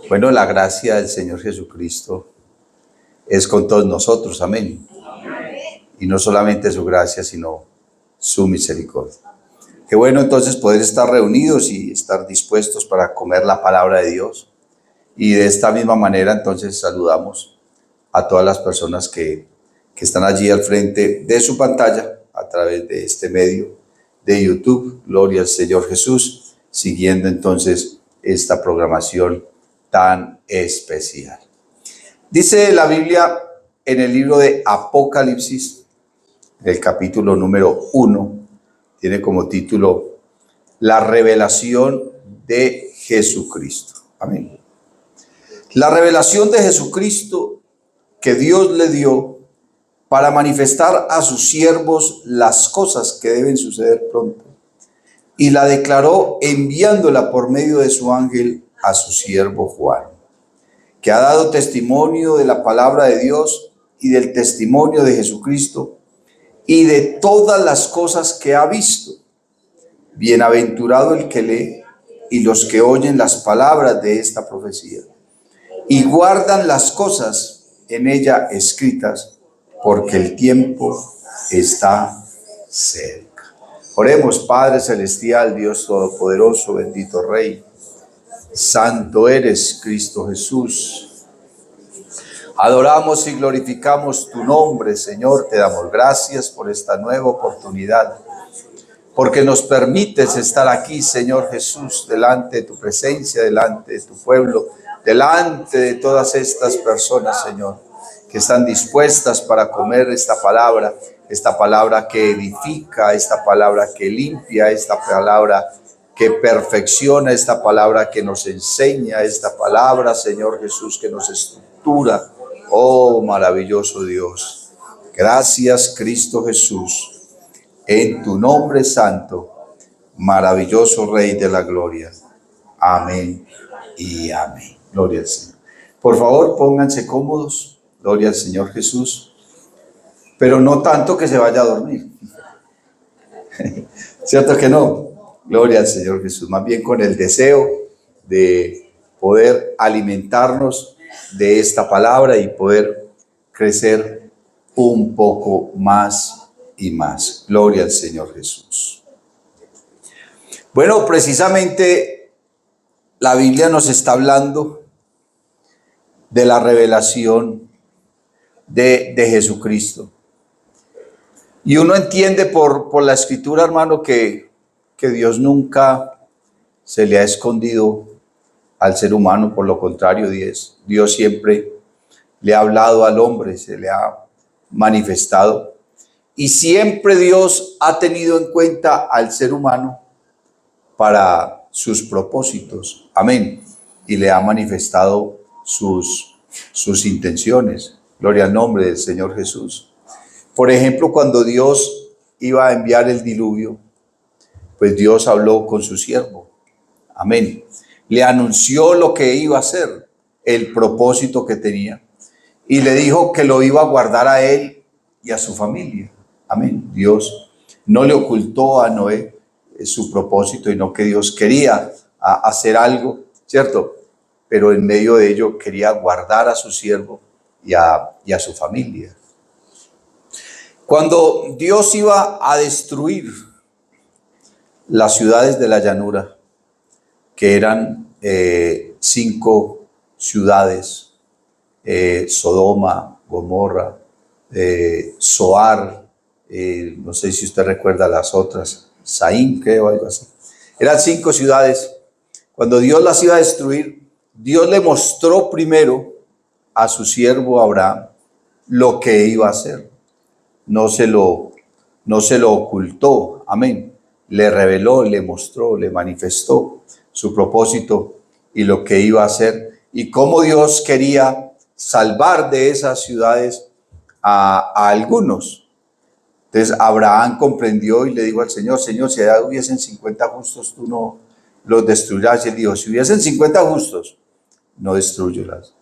Bueno, la gracia del Señor Jesucristo es con todos nosotros, amén. Y no solamente su gracia, sino su misericordia. Qué bueno entonces poder estar reunidos y estar dispuestos para comer la palabra de Dios. Y de esta misma manera entonces saludamos a todas las personas que están allí al frente de su pantalla a través de este medio de YouTube. Gloria al Señor Jesús, siguiendo entonces esta programación tan especial. Dice la Biblia en el libro de Apocalipsis, el capítulo número 1, tiene como título La revelación de Jesucristo. Amén. La revelación de Jesucristo que Dios le dio para manifestar a sus siervos las cosas que deben suceder pronto. Y la declaró enviándola por medio de su ángel a su siervo Juan, que ha dado testimonio de la palabra de Dios y del testimonio de Jesucristo y de todas las cosas que ha visto. Bienaventurado el que lee y los que oyen las palabras de esta profecía y guardan las cosas en ella escritas, porque el tiempo está cerca. Oremos. Padre celestial, Dios todopoderoso, bendito Rey, santo eres Cristo Jesús. Adoramos y glorificamos tu nombre, Señor. Te damos gracias por esta nueva oportunidad, porque nos permites estar aquí, Señor Jesús, delante de tu presencia, delante de tu pueblo, delante de todas estas personas, Señor, que están dispuestas para comer esta palabra que edifica, esta palabra que limpia, esta palabra que perfecciona, esta palabra que nos enseña, esta palabra, Señor Jesús, que nos estructura. Oh, maravilloso Dios. Gracias, Cristo Jesús. En tu nombre santo, maravilloso Rey de la gloria. Amén y amén. Gloria al Señor. Por favor, pónganse cómodos. Gloria al Señor Jesús. Pero no tanto que se vaya a dormir. ¿Cierto que no? Gloria al Señor Jesús. Más bien con el deseo de poder alimentarnos de esta palabra y poder crecer un poco más y más. Gloria al Señor Jesús. Bueno, precisamente la Biblia nos está hablando de la revelación de Jesucristo. Y uno entiende por la Escritura, hermano, que Dios nunca se le ha escondido al ser humano. Por lo contrario, Dios siempre le ha hablado al hombre, se le ha manifestado. Y siempre Dios ha tenido en cuenta al ser humano para sus propósitos. Amén. Y le ha manifestado sus intenciones. Gloria al nombre del Señor Jesús. Por ejemplo, cuando Dios iba a enviar el diluvio, pues Dios habló con su siervo. Amén. Le anunció lo que iba a hacer, el propósito que tenía. Y le dijo que lo iba a guardar a él y a su familia. Amén. Dios no le ocultó a Noé su propósito, y no que Dios quería hacer algo, ¿cierto? Pero en medio de ello quería guardar a su siervo y a su familia. Cuando Dios iba a destruir las ciudades de la llanura, que eran 5 ciudades, Sodoma, Gomorra, Zoar, no sé si usted recuerda las otras, Saín, creo, algo así. Eran 5 ciudades. Cuando Dios las iba a destruir, Dios le mostró primero a su siervo Abraham lo que iba a hacer. No se lo ocultó. Amén. Le reveló, le mostró, le manifestó su propósito y lo que iba a hacer, y cómo Dios quería salvar de esas ciudades a algunos. Entonces Abraham comprendió y le dijo al Señor: Señor, si allá hubiesen 50 justos, tú no los destruyas. Y él dijo: si hubiesen 50 justos, no destruyas.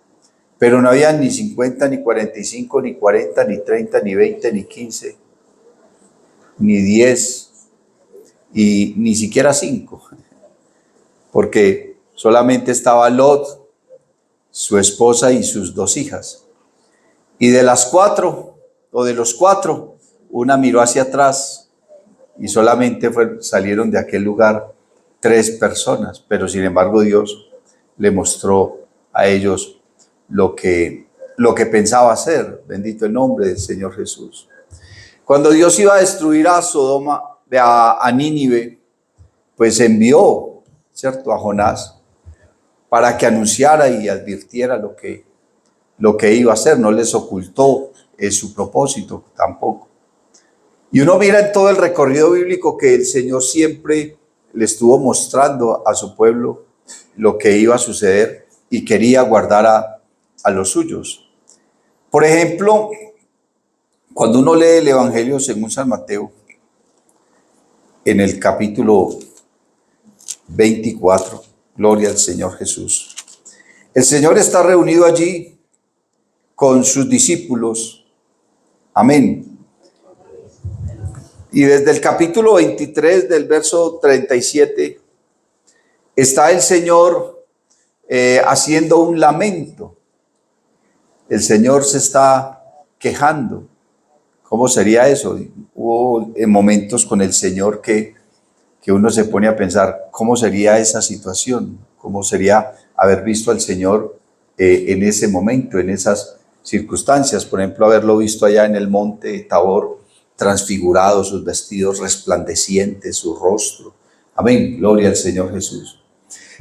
Pero no había ni 50, ni 45, ni 40, ni 30, ni 20, ni 15, ni 10, y ni siquiera 5. Porque solamente estaba Lot su esposa y sus 2 hijas. Y de las 4, o de los 4, una miró hacia atrás y solamente salieron de aquel lugar 3 personas, pero sin embargo Dios le mostró a ellos lo que pensaba hacer. Bendito el nombre del Señor Jesús. Cuando Dios iba a destruir a Sodoma, a Nínive, pues envió, ¿cierto?, a Jonás para que anunciara y advirtiera lo que iba a hacer. No les ocultó su propósito tampoco. Y uno mira en todo el recorrido bíblico que el Señor siempre le estuvo mostrando a su pueblo lo que iba a suceder y quería guardar a los suyos. Por ejemplo, cuando uno lee el Evangelio según San Mateo, en el capítulo 24, gloria al Señor Jesús. El Señor está reunido allí con sus discípulos. Amén. Y desde el capítulo 23 del verso 37 está el Señor haciendo un lamento. El Señor se está quejando. ¿Cómo sería eso? Hubo momentos con el Señor que uno se pone a pensar, ¿cómo sería esa situación? ¿Cómo sería haber visto al Señor en ese momento, en esas circunstancias? Por ejemplo, haberlo visto allá en el monte Tabor, transfigurado, sus vestidos resplandecientes, su rostro. Amén, gloria al Señor Jesús.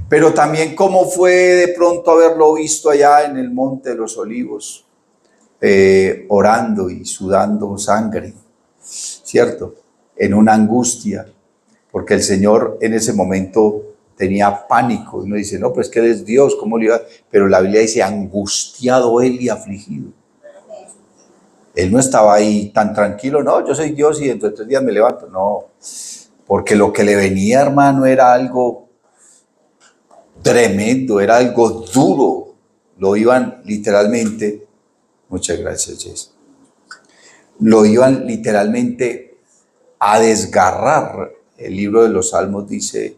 Pero también cómo fue de pronto haberlo visto allá en el monte de los Olivos, orando y sudando sangre, ¿cierto? En una angustia, porque el Señor en ese momento tenía pánico. Uno dice, no, pues que Él es Dios, ¿cómo le iba? Pero la Biblia dice, angustiado Él y afligido. Él no estaba ahí tan tranquilo, no, yo soy Dios y dentro de 3 días me levanto. No, porque lo que le venía, hermano, era algo tremendo, era algo duro. Lo iban literalmente, muchas gracias, Jess, lo iban literalmente a desgarrar. El libro de los Salmos dice,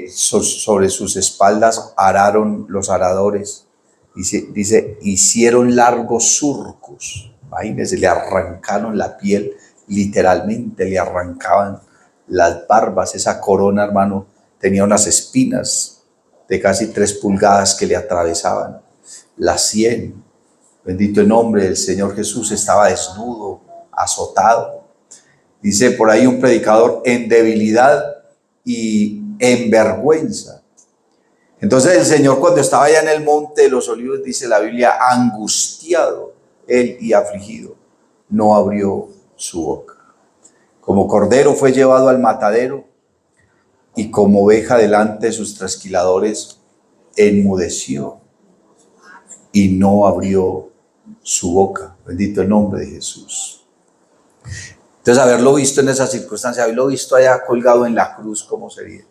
sobre sus espaldas araron los aradores. Dice, hicieron largos surcos. Imagínense, le arrancaron la piel, literalmente le arrancaban las barbas. Esa corona, hermano, tenía unas espinas de casi 3 pulgadas que le atravesaban la sien. Bendito el nombre del Señor Jesús. Estaba desnudo, azotado. Dice por ahí un predicador, en debilidad y en vergüenza. Entonces el Señor, cuando estaba allá en el monte de los Olivos, dice la Biblia, angustiado Él y afligido, no abrió su boca. Como cordero fue llevado al matadero y como oveja delante de sus trasquiladores, enmudeció y no abrió su boca. Bendito el nombre de Jesús. Entonces, haberlo visto en esa circunstancia, haberlo visto allá colgado en la cruz, ¿cómo sería?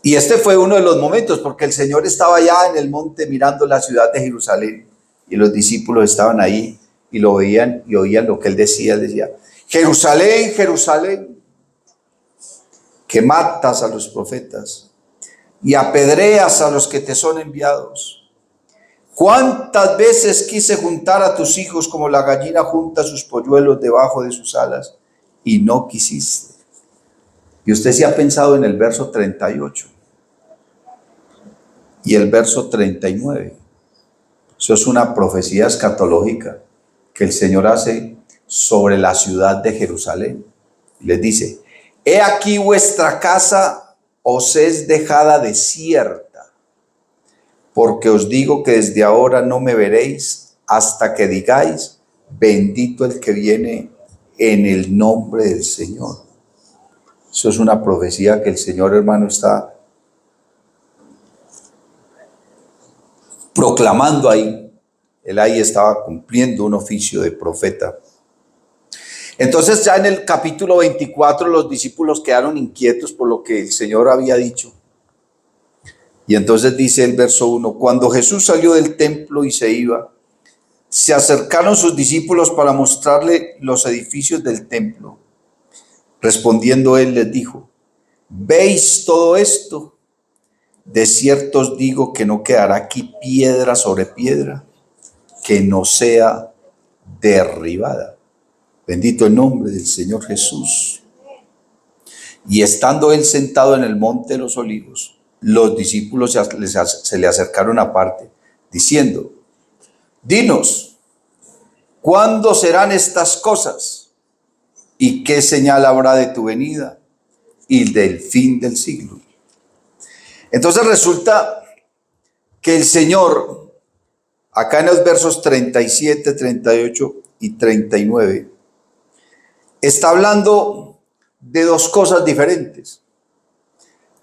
Y este fue uno de los momentos, porque el Señor estaba allá en el monte mirando la ciudad de Jerusalén, y los discípulos estaban ahí y lo veían y oían lo que él decía. Él decía, Jerusalén, Jerusalén, que matas a los profetas y apedreas a los que te son enviados. ¿Cuántas veces quise juntar a tus hijos como la gallina junta sus polluelos debajo de sus alas y no quisiste? Y usted se ha pensado en el verso 38 y el verso 39. Eso es una profecía escatológica que el Señor hace sobre la ciudad de Jerusalén. Les dice, he aquí vuestra casa os es dejada desierta, porque os digo que desde ahora no me veréis hasta que digáis, bendito el que viene en el nombre del Señor. Eso es una profecía que el Señor, hermano, está proclamando ahí. Él ahí estaba cumpliendo un oficio de profeta. Entonces ya en el capítulo 24 los discípulos quedaron inquietos por lo que el Señor había dicho. Y entonces dice el verso 1, cuando Jesús salió del templo y se iba, se acercaron sus discípulos para mostrarle los edificios del templo. Respondiendo él les dijo, ¿veis todo esto? De cierto os digo que no quedará aquí piedra sobre piedra que no sea derribada. Bendito el nombre del Señor Jesús. Y estando él sentado en el monte de los olivos, los discípulos se le acercaron aparte, diciendo: dinos, ¿cuándo serán estas cosas? ¿Y qué señal habrá de tu venida y del fin del siglo? Entonces resulta que el Señor, acá en los versos 37, 38 y 39, está hablando de dos cosas diferentes.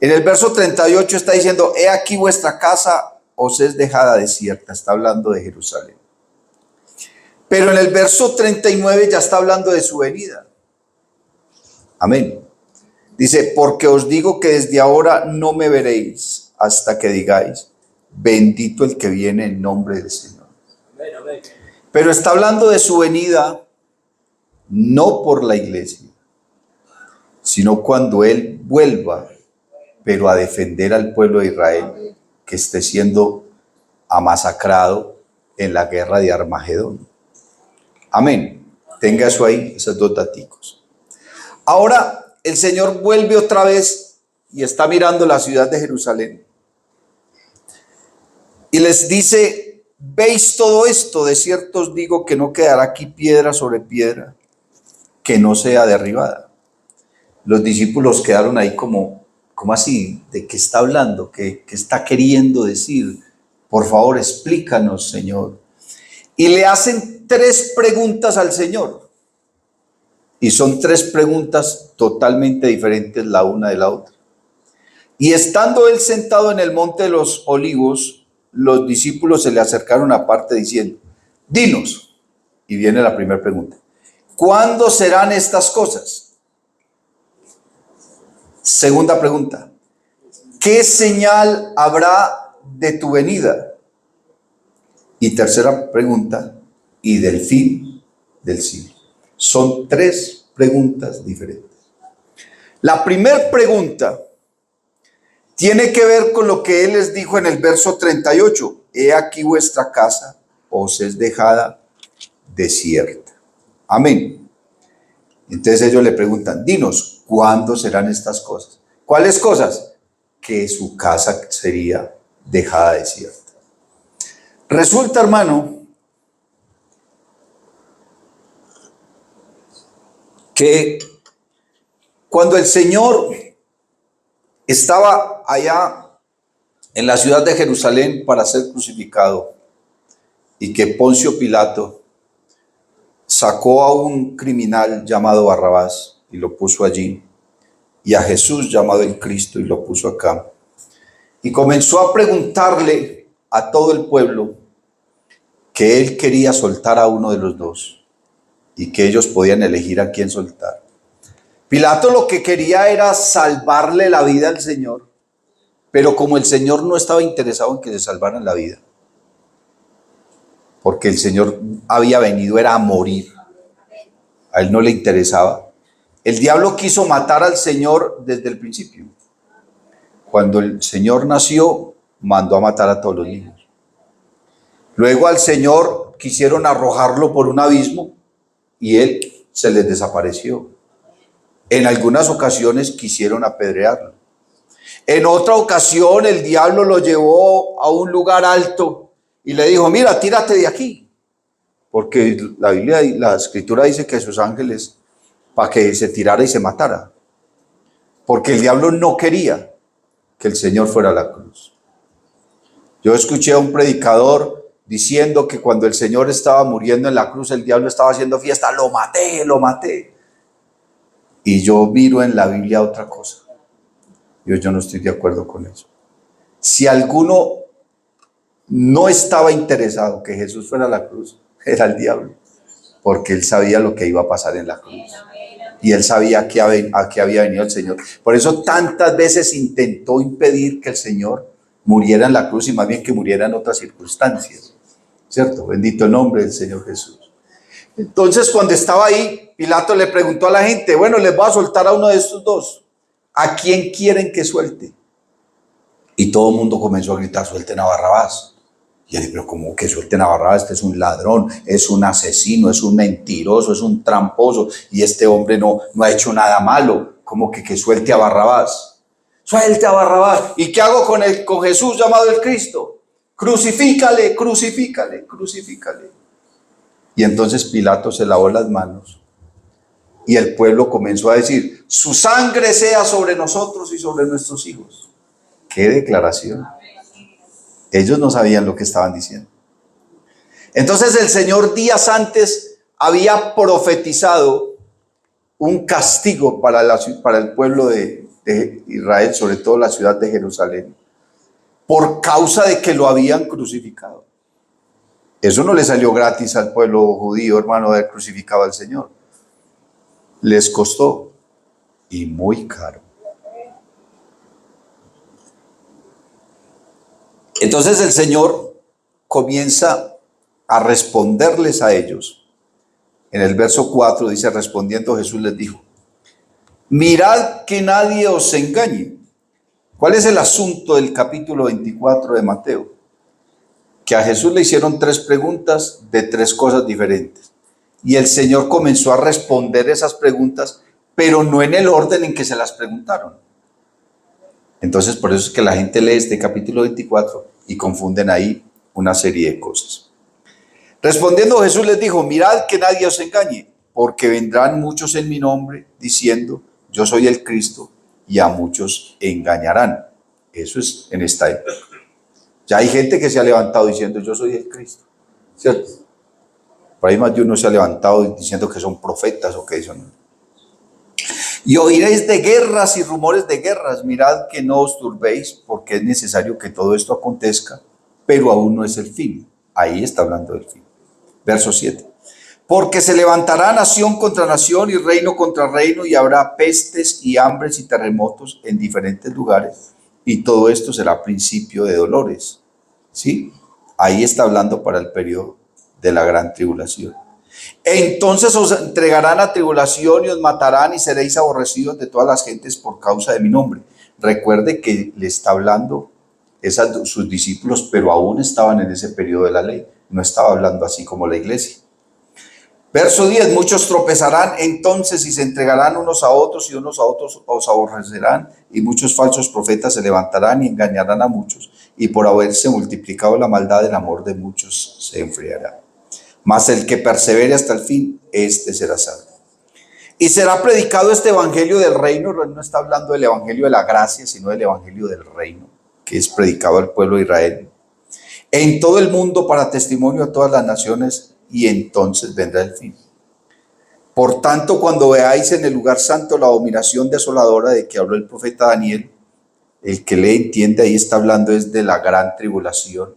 En el verso 38 está diciendo: he aquí vuestra casa os es dejada desierta. Está hablando de Jerusalén. Pero en el verso 39 ya está hablando de su venida. Amén. Dice: porque os digo que desde ahora no me veréis hasta que digáis: bendito el que viene en nombre del Señor. Pero está hablando de su venida no por la iglesia, sino cuando Él vuelva, pero a defender al pueblo de Israel que esté siendo amasacrado en la guerra de Armagedón. Amén. Tenga eso ahí, esos dos daticos. Ahora el Señor vuelve otra vez y está mirando la ciudad de Jerusalén. Y les dice: ¿veis todo esto? De cierto os digo que no quedará aquí piedra sobre piedra que no sea derribada. Los discípulos quedaron ahí como así, ¿de qué está hablando? ¿Qué está queriendo decir? Por favor, explícanos, Señor. Y le hacen tres preguntas al Señor. Y son tres preguntas totalmente diferentes la una de la otra. Y estando él sentado en el monte de los olivos, los discípulos se le acercaron aparte diciendo: dinos. Y viene la primera pregunta: ¿cuándo serán estas cosas? Segunda pregunta: ¿qué señal habrá de tu venida? Y tercera pregunta: ¿y del fin del siglo? Son tres preguntas diferentes. La primera pregunta tiene que ver con lo que Él les dijo en el verso 38. He aquí vuestra casa os es dejada desierta. Amén. Entonces ellos le preguntan: dinos, ¿cuándo serán estas cosas? ¿Cuáles cosas? Que su casa sería dejada desierta. Resulta, hermano, que cuando el Señor estaba allá en la ciudad de Jerusalén para ser crucificado, y que Poncio Pilato sacó a un criminal llamado Barrabás y lo puso allí, y a Jesús llamado el Cristo y lo puso acá, y comenzó a preguntarle a todo el pueblo que él quería soltar a uno de los dos y que ellos podían elegir a quién soltar. Pilato lo que quería era salvarle la vida al Señor, pero como el Señor no estaba interesado en que se salvaran la vida, porque el Señor había venido era a morir, a él no le interesaba. El diablo quiso matar al Señor desde el principio. Cuando el Señor nació, mandó a matar a todos los niños. Luego al Señor quisieron arrojarlo por un abismo y él se les desapareció. En algunas ocasiones quisieron apedrearlo. En otra ocasión el diablo lo llevó a un lugar alto y le dijo: mira, tírate de aquí. Porque la Biblia y la Escritura dice que sus ángeles, para que se tirara y se matara. Porque el diablo no quería que el Señor fuera a la cruz. Yo escuché a un predicador diciendo que cuando el Señor estaba muriendo en la cruz, el diablo estaba haciendo fiesta: lo maté, lo maté. Y yo miro en la Biblia otra cosa. Yo no estoy de acuerdo con eso. Si alguno no estaba interesado que Jesús fuera a la cruz, era el diablo, porque él sabía lo que iba a pasar en la cruz. Y él sabía a qué había venido el Señor. Por eso tantas veces intentó impedir que el Señor muriera en la cruz y más bien que muriera en otras circunstancias. ¿Cierto? Bendito el nombre del Señor Jesús. Entonces, cuando estaba ahí, Pilato le preguntó a la gente: bueno, les voy a soltar a uno de estos dos. ¿A quién quieren que suelte? Y todo el mundo comenzó a gritar, suelten a Barrabás. Y él dijo, pero ¿cómo que suelten a Barrabás? Este es un ladrón, es un asesino, es un mentiroso, es un tramposo. Y este hombre no ha hecho nada malo. ¿Cómo que suelte a Barrabás? Suelte a Barrabás. ¿Y qué hago con Jesús llamado el Cristo? Crucifícale, crucifícale, crucifícale. Y entonces Pilato se lavó las manos. Y el pueblo comenzó a decir, su sangre sea sobre nosotros y sobre nuestros hijos. ¡Qué declaración! Ellos no sabían lo que estaban diciendo. Entonces el Señor días antes había profetizado un castigo para el pueblo de Israel, sobre todo la ciudad de Jerusalén, por causa de que lo habían crucificado. Eso no le salió gratis al pueblo judío, hermano, haber crucificado al Señor. Les costó, y muy caro. Entonces el Señor comienza a responderles a ellos. En el verso 4 dice, respondiendo Jesús les dijo, mirad que nadie os engañe. ¿Cuál es el asunto del capítulo 24 de Mateo? Que a Jesús le hicieron 3 preguntas de 3 cosas diferentes. Y el Señor comenzó a responder esas preguntas, pero no en el orden en que se las preguntaron. Entonces, por eso es que la gente lee este capítulo 24 y confunden ahí una serie de cosas. Respondiendo Jesús les dijo, mirad que nadie os engañe, porque vendrán muchos en mi nombre diciendo, yo soy el Cristo, y a muchos engañarán. Eso es en esta época. Ya hay gente que se ha levantado diciendo, yo soy el Cristo, ¿cierto? Por ahí más de uno se ha levantado diciendo que son profetas o que son. Y oiréis de guerras y rumores de guerras. Mirad que no os turbéis, porque es necesario que todo esto acontezca, pero aún no es el fin. Ahí está hablando del fin. Verso 7. Porque se levantará nación contra nación y reino contra reino, y habrá pestes y hambres y terremotos en diferentes lugares, y todo esto será principio de dolores. ¿Sí? Ahí está hablando para el periodo de la gran tribulación. Entonces os entregarán a tribulación y os matarán y seréis aborrecidos de todas las gentes por causa de mi nombre. Recuerde que le está hablando sus discípulos, pero aún estaban en ese periodo de la ley. No estaba hablando así como la iglesia. Verso 10, muchos tropezarán entonces y se entregarán unos a otros y unos a otros os aborrecerán, y muchos falsos profetas se levantarán y engañarán a muchos, y por haberse multiplicado la maldad, el amor de muchos se enfriará. Mas el que persevere hasta el fin, este será salvo. Y será predicado este evangelio del reino. No está hablando del evangelio de la gracia, sino del evangelio del reino, que es predicado al pueblo de Israel, en todo el mundo para testimonio a todas las naciones, y entonces vendrá el fin. Por tanto, cuando veáis en el lugar santo la abominación desoladora de que habló el profeta Daniel, el que le entiende, ahí está hablando es de la gran tribulación,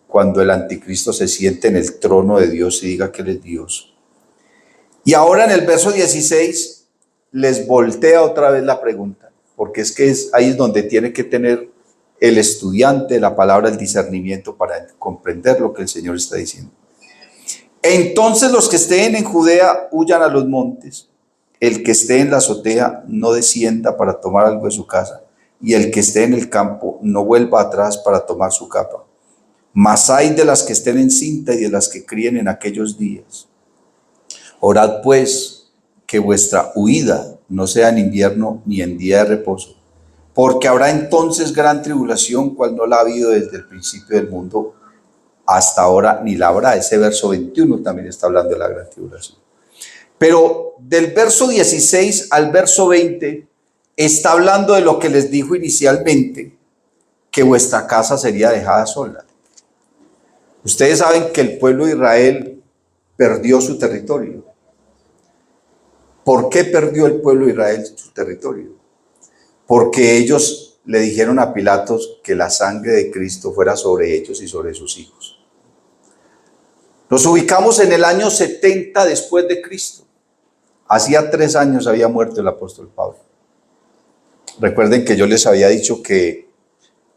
cuando el anticristo se siente en el trono de Dios y diga que él es Dios. Y ahora en el verso 16 les voltea otra vez la pregunta, porque es que ahí es donde tiene que tener el estudiante de la palabra el discernimiento para comprender lo que el Señor está diciendo. Entonces los que estén en Judea huyan a los montes, el que esté en la azotea no descienda para tomar algo de su casa, y el que esté en el campo no vuelva atrás para tomar su capa. Mas hay de las que estén en cinta y de las que críen en aquellos días. Orad pues que vuestra huida no sea en invierno ni en día de reposo, porque habrá entonces gran tribulación, cual no la ha habido desde el principio del mundo hasta ahora, ni la habrá. Ese verso 21 también está hablando de la gran tribulación. Pero del verso 16 al verso 20 está hablando de lo que les dijo inicialmente, que vuestra casa sería dejada sola. Ustedes saben que el pueblo de Israel perdió su territorio. ¿Por qué perdió el pueblo de Israel su territorio? Porque ellos le dijeron a Pilatos que la sangre de Cristo fuera sobre ellos y sobre sus hijos. Nos ubicamos en el año 70 después de Cristo. Hacía 3 años había muerto el apóstol Pablo. Recuerden que yo les había dicho que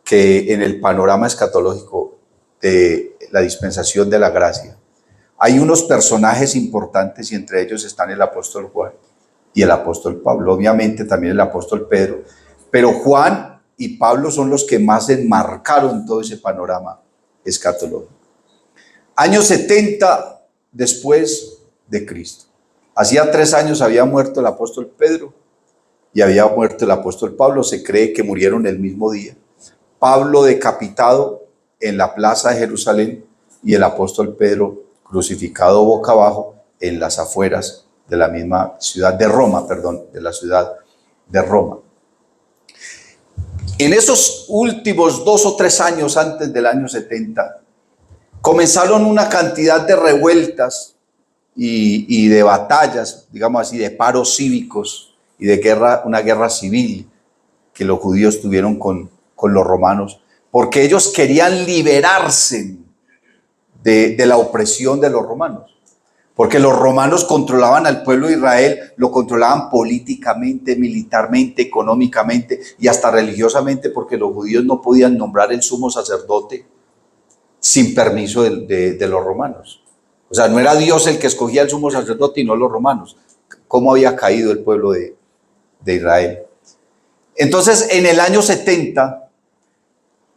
en el panorama escatológico de la dispensación de la gracia hay unos personajes importantes, y entre ellos están el apóstol Juan y el apóstol Pablo, obviamente también el apóstol Pedro, pero Juan y Pablo son los que más enmarcaron todo ese panorama escatológico. Año 70 después de Cristo. Hacía 3 años había muerto el apóstol Pedro y había muerto el apóstol Pablo. Se cree que murieron el mismo día. Pablo decapitado en la plaza de Jerusalén y el apóstol Pedro crucificado boca abajo en las afueras de la misma ciudad de Roma, de la ciudad de Roma. En esos últimos 2 o 3 años antes del año 70, comenzaron una cantidad de revueltas y de batallas, digamos así, de paros cívicos y de guerra, una guerra civil que los judíos tuvieron con los romanos, porque ellos querían liberarse de la opresión de los romanos. Porque los romanos controlaban al pueblo de Israel, lo controlaban políticamente, militarmente, económicamente y hasta religiosamente, porque los judíos no podían nombrar el sumo sacerdote sin permiso de los romanos. O sea, no era Dios el que escogía el sumo sacerdote y no los romanos. ¿Cómo había caído el pueblo de Israel? Entonces, en el año 70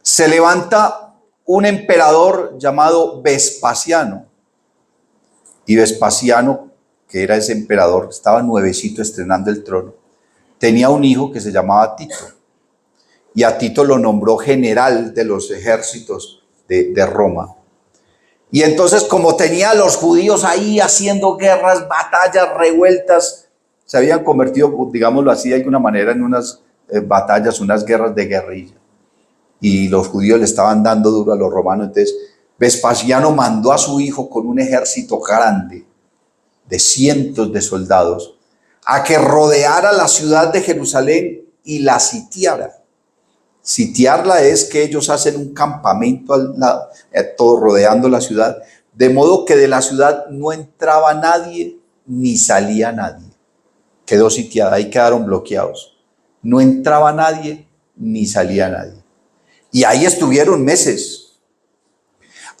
se levanta un emperador llamado Vespasiano. Y Vespasiano, que era ese emperador, estaba nuevecito estrenando el trono, tenía un hijo que se llamaba Tito. Y a Tito lo nombró general de los ejércitos de Roma. Y entonces, como tenía a los judíos ahí haciendo guerras, batallas, revueltas, se habían convertido, digámoslo así de alguna manera, en unas batallas, unas guerras de guerrilla. Y los judíos le estaban dando duro a los romanos. Entonces, Vespasiano mandó a su hijo con un ejército grande de cientos de soldados a que rodeara la ciudad de Jerusalén y la sitiara. Sitiarla es que ellos hacen un campamento al lado, todo rodeando la ciudad, de modo que de la ciudad no entraba nadie ni salía nadie. Quedó sitiada, ahí quedaron bloqueados. No entraba nadie ni salía nadie. Y ahí estuvieron meses.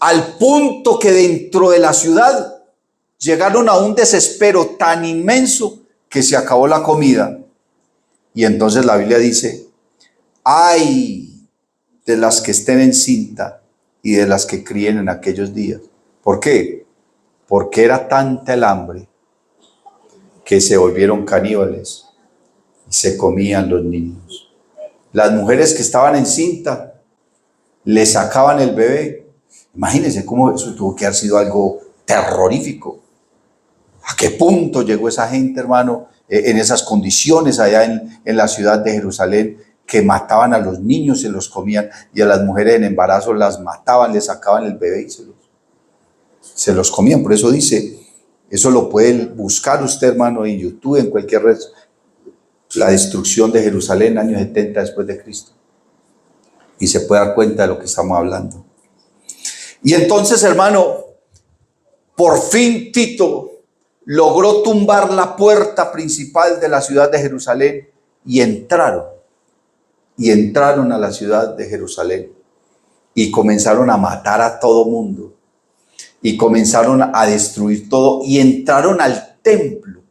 Al punto que dentro de la ciudad llegaron a un desespero tan inmenso que se acabó la comida. Y entonces la Biblia dice, ay de las que estén encinta y de las que críen en aquellos días. ¿Por qué? Porque era tanta el hambre que se volvieron caníbales y se comían los niños. Las mujeres que estaban encinta le sacaban el bebé. Imagínense cómo eso tuvo que haber sido algo terrorífico. ¿A qué punto llegó esa gente, hermano, en esas condiciones allá en la ciudad de Jerusalén, que mataban a los niños, se los comían, y a las mujeres en embarazo las mataban, les sacaban el bebé y se los comían? Por eso dice, eso lo puede buscar usted, hermano, en YouTube, en cualquier red, la destrucción de Jerusalén, año 70 después de Cristo. Y se puede dar cuenta de lo que estamos hablando. Y entonces, hermano, por fin Tito logró tumbar la puerta principal de la ciudad de Jerusalén y entraron a la ciudad de Jerusalén y comenzaron a matar a todo mundo y comenzaron a destruir todo y entraron al templo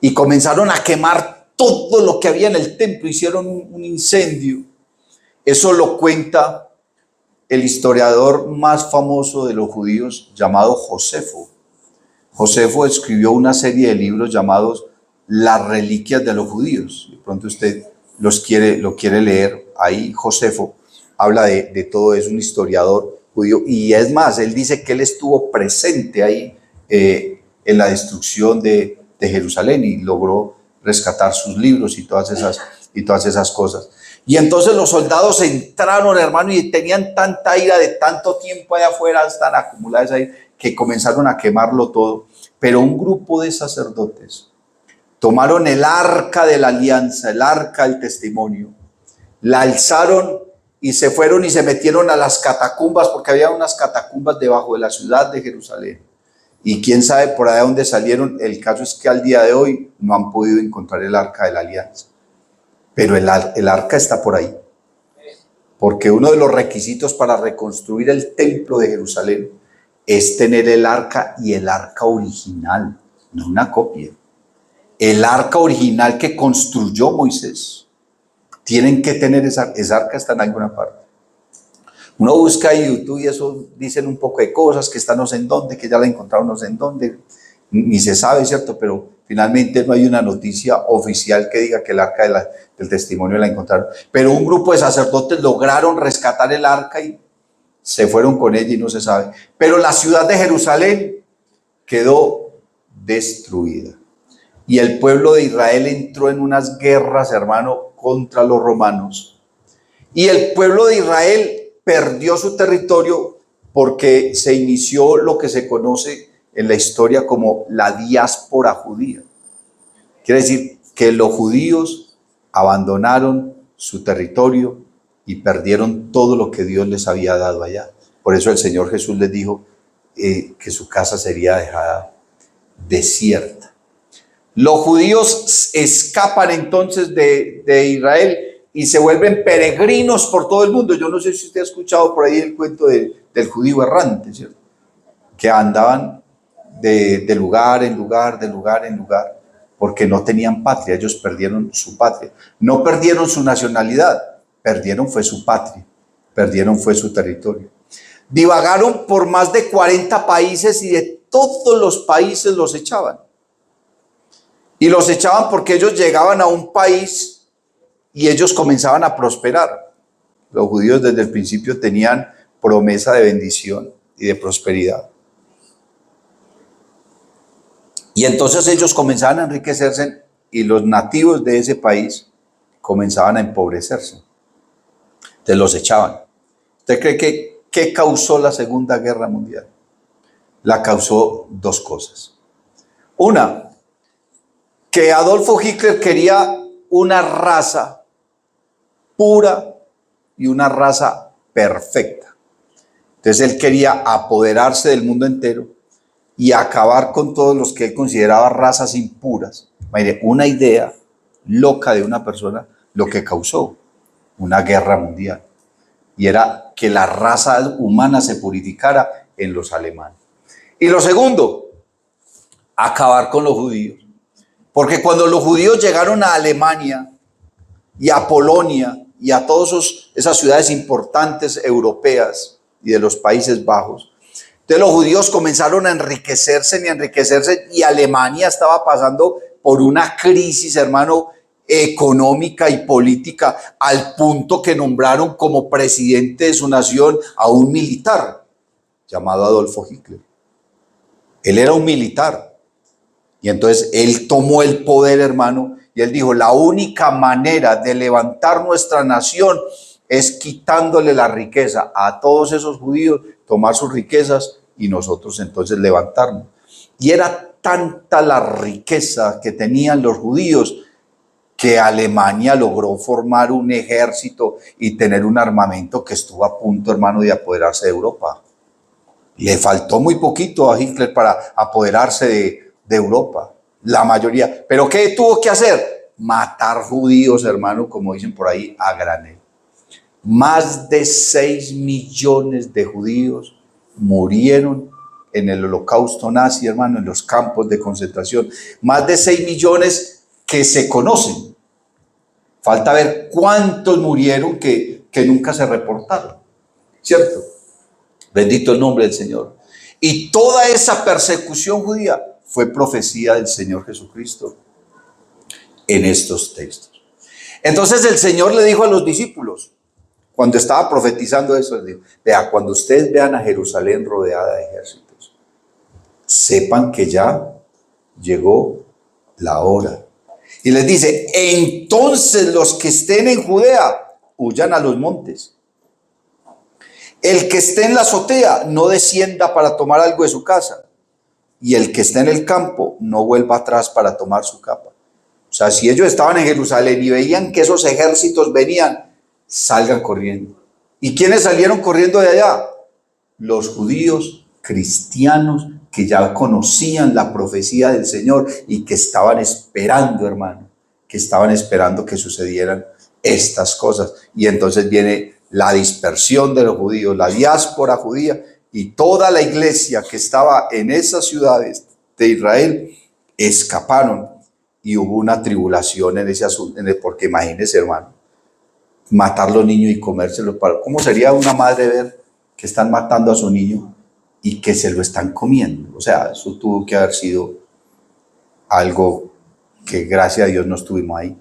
y comenzaron a quemar todo lo que había en el templo, hicieron un incendio. Eso lo cuenta el historiador más famoso de los judíos llamado Josefo. Josefo escribió una serie de libros llamados Las Reliquias de los Judíos. De pronto usted lo quiere leer ahí. Josefo habla de todo, es un historiador judío. Y es más, él dice que él estuvo presente ahí en la destrucción de Jerusalén y logró rescatar sus libros y todas esas cosas. Y entonces los soldados entraron, hermano, y tenían tanta ira de tanto tiempo allá afuera, están acumuladas ahí, que comenzaron a quemarlo todo. Pero un grupo de sacerdotes tomaron el arca de la alianza, el arca del testimonio, la alzaron y se fueron y se metieron a las catacumbas, porque había unas catacumbas debajo de la ciudad de Jerusalén. Y quién sabe por allá dónde salieron. El caso es que al día de hoy no han podido encontrar el arca de la alianza. Pero el arca está por ahí. Porque uno de los requisitos para reconstruir el templo de Jerusalén es tener el arca, y el arca original, no una copia. El arca original que construyó Moisés Tienen que tener esa arca, está en alguna parte. Uno busca en YouTube y eso dicen un poco de cosas, que está no sé en dónde, que ya la encontraron no sé en dónde, ni se sabe, ¿cierto? Pero finalmente no hay una noticia oficial que diga que el arca del testimonio la encontraron. Pero un grupo de sacerdotes lograron rescatar el arca y se fueron con ella y no se sabe. Pero la ciudad de Jerusalén quedó destruida. Y el pueblo de Israel entró en unas guerras, hermano, contra los romanos. Y el pueblo de Israel perdió su territorio porque se inició lo que se conoce en la historia como la diáspora judía. Quiere decir que los judíos abandonaron su territorio y perdieron todo lo que Dios les había dado allá. Por eso el Señor Jesús les dijo que su casa sería dejada desierta. Los judíos escapan entonces de Israel y se vuelven peregrinos por todo el mundo. Yo no sé si usted ha escuchado por ahí el cuento del judío errante, ¿cierto? Que andaban de lugar en lugar, de lugar en lugar, porque no tenían patria. Ellos perdieron su patria. No perdieron su nacionalidad, perdieron fue su patria, perdieron fue su territorio. Divagaron por más de 40 países y de todos los países los echaban. Y los echaban porque ellos llegaban a un país y ellos comenzaban a prosperar. Los judíos desde el principio tenían promesa de bendición y de prosperidad. Y entonces ellos comenzaban a enriquecerse y los nativos de ese país comenzaban a empobrecerse. Entonces los echaban. ¿Usted cree que qué causó la Segunda Guerra Mundial? La causó dos cosas. Una, que Adolfo Hitler quería una raza pura y una raza perfecta. Entonces él quería apoderarse del mundo entero y acabar con todos los que él consideraba razas impuras. Mire, una idea loca de una persona lo que causó una guerra mundial. Y era que la raza humana se purificara en los alemanes. Y lo segundo, acabar con los judíos. Porque cuando los judíos llegaron a Alemania y a Polonia y a todas esas ciudades importantes europeas y de los Países Bajos, entonces los judíos comenzaron a enriquecerse y Alemania estaba pasando por una crisis, hermano, económica y política, al punto que nombraron como presidente de su nación a un militar llamado Adolfo Hitler. Él era un militar. Y entonces él tomó el poder, hermano, y él dijo, la única manera de levantar nuestra nación es quitándole la riqueza a todos esos judíos, tomar sus riquezas y nosotros entonces levantarnos. Y era tanta la riqueza que tenían los judíos que Alemania logró formar un ejército y tener un armamento que estuvo a punto, hermano, de apoderarse de Europa. Le faltó muy poquito a Hitler para apoderarse de Europa, la mayoría. ¿Pero qué tuvo que hacer? Matar judíos, hermano, como dicen por ahí, a granel. Más de 6 millones de judíos murieron en el holocausto nazi, hermano, en los campos de concentración. Más de 6 millones que se conocen. Falta ver cuántos murieron que nunca se reportaron, ¿cierto? Bendito el nombre del Señor. Y toda esa persecución judía fue profecía del Señor Jesucristo en estos textos. Entonces el Señor le dijo a los discípulos, cuando estaba profetizando eso, les dijo, vea, cuando ustedes vean a Jerusalén rodeada de ejércitos, sepan que ya llegó la hora. Y les dice, entonces los que estén en Judea, huyan a los montes. El que esté en la azotea, no descienda para tomar algo de su casa. Y el que esté en el campo, no vuelva atrás para tomar su capa. O sea, si ellos estaban en Jerusalén y veían que esos ejércitos venían, salgan corriendo. ¿Y quiénes salieron corriendo de allá? Los judíos cristianos que ya conocían la profecía del Señor y que estaban esperando, hermano, que estaban esperando que sucedieran estas cosas. Y entonces viene la dispersión de los judíos, la diáspora judía, y toda la iglesia que estaba en esas ciudades de Israel escaparon y hubo una tribulación en ese asunto, porque imagínense, hermano, matar los niños y comérselos. ¿Cómo sería una madre ver que están matando a su niño y que se lo están comiendo? O sea, eso tuvo que haber sido algo que gracias a Dios no estuvimos ahí.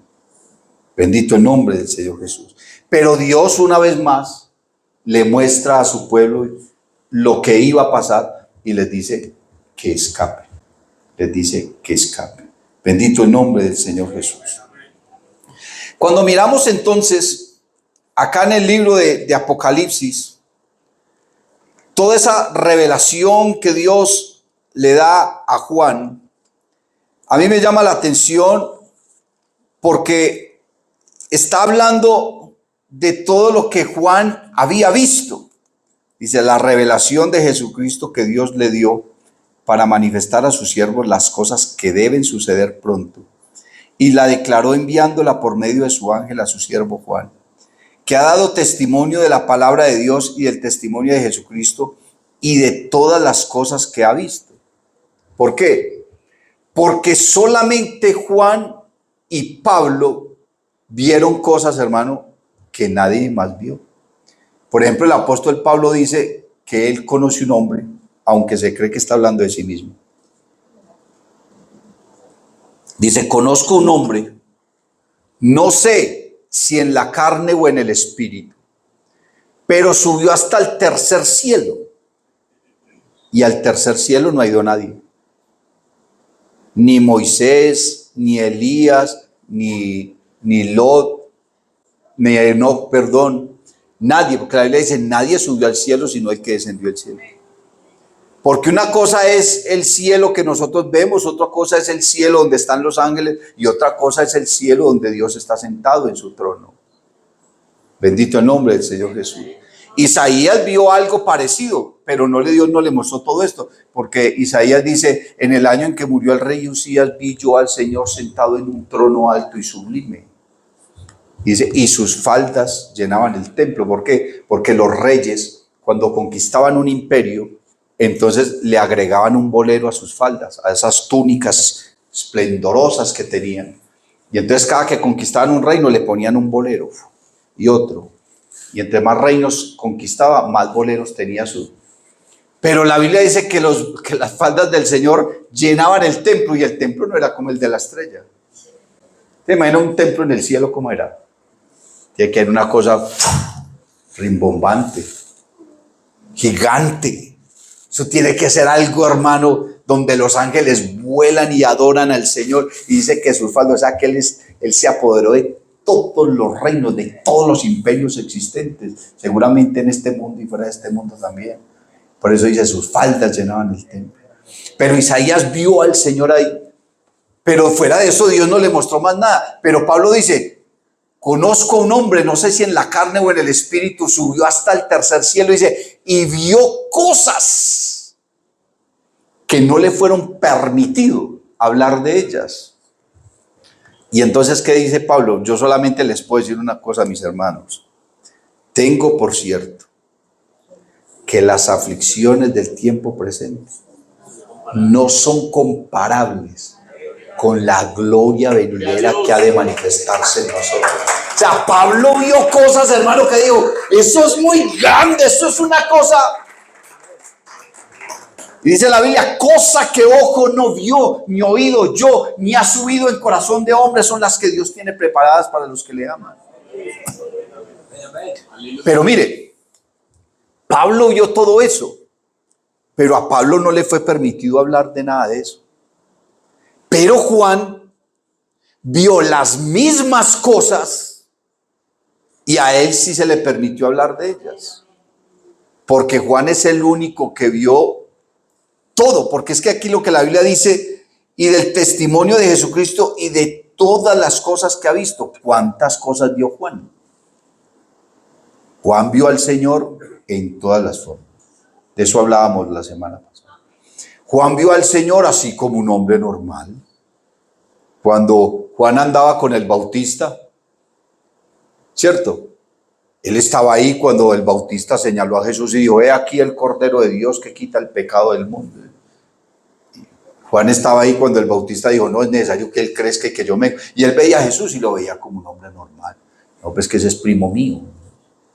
Bendito el nombre del Señor Jesús. Pero Dios una vez más le muestra a su pueblo lo que iba a pasar y les dice que escape. Les dice que escape. Bendito el nombre del Señor Jesús. Cuando miramos entonces acá en el libro de Apocalipsis, toda esa revelación que Dios le da a Juan, a mí me llama la atención porque está hablando de todo lo que Juan había visto. Dice, la revelación de Jesucristo que Dios le dio para manifestar a sus siervos las cosas que deben suceder pronto. Y la declaró enviándola por medio de su ángel a su siervo Juan, que ha dado testimonio de la palabra de Dios y del testimonio de Jesucristo y de todas las cosas que ha visto. ¿Por qué? Porque solamente Juan y Pablo vieron cosas, hermano, que nadie más vio. Por ejemplo, el apóstol Pablo dice que él conoce un hombre, aunque se cree que está hablando de sí mismo. Dice, conozco un hombre, no sé si en la carne o en el espíritu, pero subió hasta el tercer cielo. Y al tercer cielo no ha ido nadie. Ni Moisés, ni Elías, ni Lot, ni Enoc, perdón. Nadie, porque la Biblia dice, nadie subió al cielo sino el que descendió al cielo. Porque una cosa es el cielo que nosotros vemos, otra cosa es el cielo donde están los ángeles y otra cosa es el cielo donde Dios está sentado en su trono. Bendito el nombre del Señor Jesús. Isaías vio algo parecido, pero Dios no le mostró todo esto, porque Isaías dice, en el año en que murió el rey Usías, vi yo al Señor sentado en un trono alto y sublime. Dice, y sus faldas llenaban el templo. ¿Por qué? Porque los reyes, cuando conquistaban un imperio, entonces le agregaban un bolero a sus faldas, a esas túnicas esplendorosas que tenían. Y entonces cada que conquistaban un reino le ponían un bolero y otro. Y entre más reinos conquistaba, más boleros tenía su. Pero la Biblia dice que las faldas del Señor llenaban el templo y el templo no era como el de la estrella. ¿Te imaginas un templo en el cielo cómo era? Tiene que ser una cosa rimbombante, gigante. Eso tiene que ser algo, hermano, donde los ángeles vuelan y adoran al Señor. Y dice que sus faldas, o sea, que Él se apoderó de todos los reinos, de todos los imperios existentes, seguramente en este mundo y fuera de este mundo también. Por eso dice, sus faldas llenaban el templo. Pero Isaías vio al Señor ahí. Pero fuera de eso, Dios no le mostró más nada. Pero Pablo dice, conozco a un hombre, no sé si en la carne o en el espíritu, subió hasta el tercer cielo, dice, y vio cosas que no le fueron permitido hablar de ellas. Y entonces, ¿qué dice Pablo? Yo solamente les puedo decir una cosa, mis hermanos. Tengo por cierto que las aflicciones del tiempo presente no son comparables con la gloria venidera que ha de manifestarse en nosotros. O sea, Pablo vio cosas, hermano, que digo, eso es muy grande, eso es una cosa. Y dice la Biblia, cosa que ojo no vio, ni oído yo, ni ha subido en corazón de hombre, son las que Dios tiene preparadas para los que le aman. Pero mire, Pablo vio todo eso, pero a Pablo no le fue permitido hablar de nada de eso. Pero Juan vio las mismas cosas y a él sí se le permitió hablar de ellas. Porque Juan es el único que vio todo, porque es que aquí lo que la Biblia dice, y del testimonio de Jesucristo y de todas las cosas que ha visto. ¿Cuántas cosas vio Juan? Juan vio al Señor en todas las formas. De eso hablábamos la semana pasada. Juan vio al Señor así como un hombre normal. Cuando Juan andaba con el Bautista, ¿cierto? Él estaba ahí cuando el Bautista señaló a Jesús y dijo, he aquí el Cordero de Dios que quita el pecado del mundo. Juan estaba ahí cuando el Bautista dijo, no es necesario que él crezca y que yo me. Y él veía a Jesús y lo veía como un hombre normal. No, pues que ese es primo mío,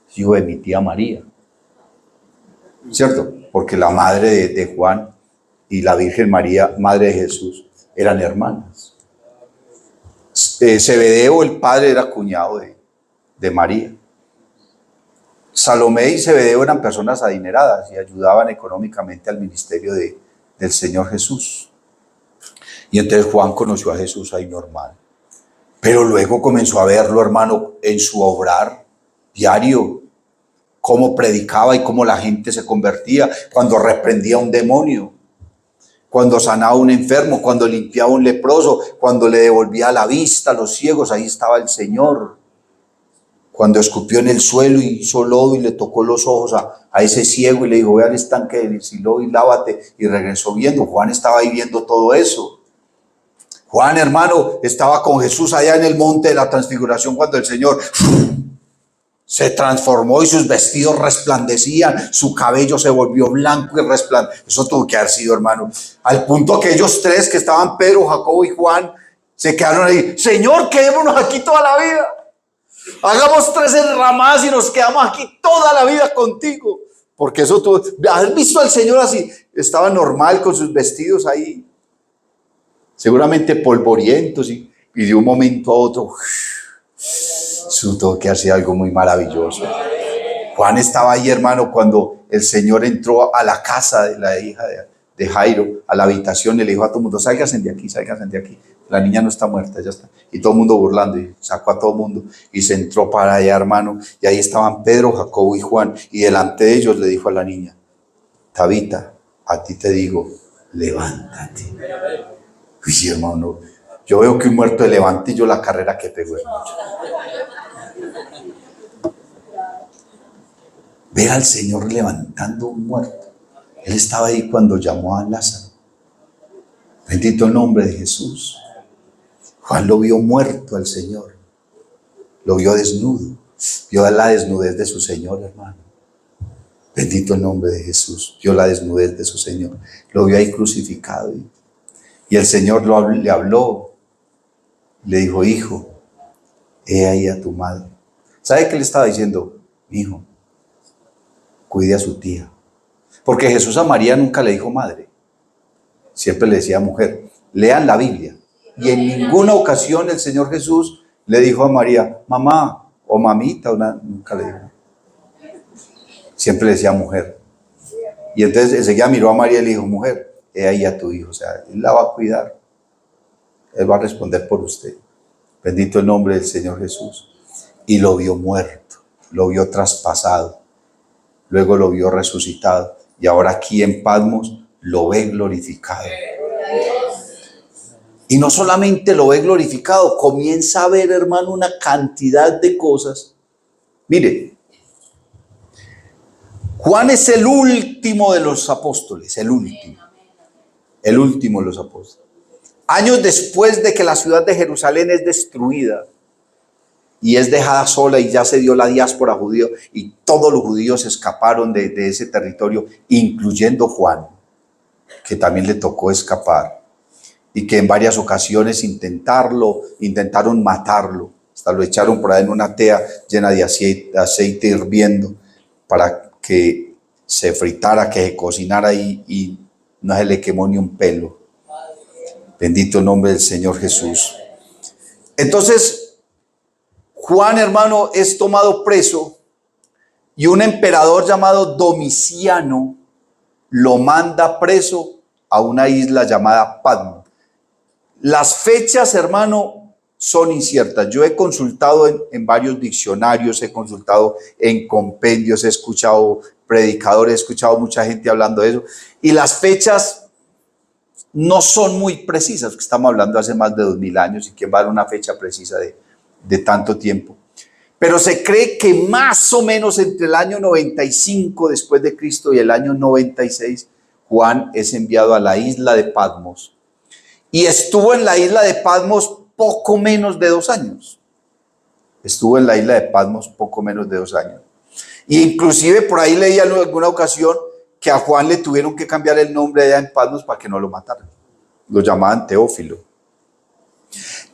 es hijo de mi tía María. ¿Cierto? Porque la madre de Juan y la Virgen María, madre de Jesús, eran hermanas. Zebedeo, el padre, era cuñado de María. Salomé y Zebedeo eran personas adineradas y ayudaban económicamente al ministerio del Señor Jesús. Y entonces Juan conoció a Jesús ahí normal. Pero luego comenzó a verlo, hermano, en su obrar diario, cómo predicaba y cómo la gente se convertía, cuando reprendía a un demonio, cuando sanaba a un enfermo, cuando limpiaba a un leproso, cuando le devolvía la vista a los ciegos, ahí estaba el Señor. Cuando escupió en el suelo y hizo lodo y le tocó los ojos a ese ciego y le dijo, ve al estanque del Siloé y lávate, y regresó viendo. Juan estaba ahí viendo todo eso. Juan, hermano, estaba con Jesús allá en el monte de la transfiguración cuando el Señor se transformó y sus vestidos resplandecían, su cabello se volvió blanco y resplandecía. Eso tuvo que haber sido, hermano, al punto que ellos tres que estaban, Pedro, Jacobo y Juan, se quedaron ahí. Señor, quedémonos aquí toda la vida. Hagamos 3 enramadas y nos quedamos aquí toda la vida contigo. Porque eso tú, ¿has visto al Señor así? Estaba normal con sus vestidos ahí, seguramente polvorientos, y de un momento a otro, eso tuvo que hacer algo muy maravilloso. Juan estaba ahí, hermano, cuando el Señor entró a la casa de la hija de Jairo, a la habitación, y le dijo a todo el mundo, sálganse de aquí, sálganse de aquí. La niña no está muerta, ya está. Y todo el mundo burlando, y sacó a todo el mundo, y se entró para allá, hermano, y ahí estaban Pedro, Jacobo y Juan, y delante de ellos le dijo a la niña, Tabita, a ti te digo, levántate. Uy, hermano, yo veo que un muerto se levanta y yo la carrera que pegó, hermano. Ver al Señor levantando un muerto. Él estaba ahí cuando llamó a Lázaro. Bendito el nombre de Jesús. Juan lo vio muerto al Señor. Lo vio desnudo. Vio la desnudez de su Señor, hermano. Bendito el nombre de Jesús. Vio la desnudez de su Señor. Lo vio ahí crucificado. Y el Señor le habló. Le dijo, hijo, he ahí a tu madre. ¿Sabe qué le estaba diciendo? Hijo, cuide a su tía. Porque Jesús a María nunca le dijo madre. Siempre le decía mujer. Lean la Biblia. Y en ninguna ocasión el Señor Jesús le dijo a María, mamá o mamita, nunca le dijo. Siempre le decía mujer. Y entonces enseguida miró a María y le dijo, mujer, he ahí a tu hijo. O sea, él la va a cuidar. Él va a responder por usted. Bendito el nombre del Señor Jesús. Y lo vio muerto, lo vio traspasado. Luego lo vio resucitado. Y ahora aquí en Patmos lo ve glorificado. Y no solamente lo ve glorificado, comienza a ver, hermano, una cantidad de cosas. Mire, Juan es el último de los apóstoles, el último de los apóstoles. Años después de que la ciudad de Jerusalén es destruida y es dejada sola y ya se dio la diáspora judía y todos los judíos escaparon de ese territorio, incluyendo Juan, que también le tocó escapar. Y que en varias ocasiones intentaron matarlo. Hasta lo echaron por ahí en una tea llena de aceite hirviendo para que se fritara, que se cocinara y no se le quemó ni un pelo. Bendito el nombre del Señor Jesús. Entonces, Juan, hermano, es tomado preso y un emperador llamado Domiciano lo manda preso a una isla llamada Patmos. Las fechas, hermano, son inciertas. Yo he consultado en varios diccionarios, he consultado en compendios, he escuchado predicadores, he escuchado mucha gente hablando de eso. Y las fechas no son muy precisas, porque estamos hablando hace más de 2000 años y quién va a dar una fecha precisa de tanto tiempo. Pero se cree que más o menos entre el año 95 después de Cristo y el año 96, Juan es enviado a la isla de Patmos. Y estuvo en la isla de Patmos poco menos de 2 años. Estuvo en la isla de Patmos poco menos de 2 años. Y inclusive por ahí leía en alguna ocasión que a Juan le tuvieron que cambiar el nombre allá en Patmos para que no lo mataran. Lo llamaban Teófilo.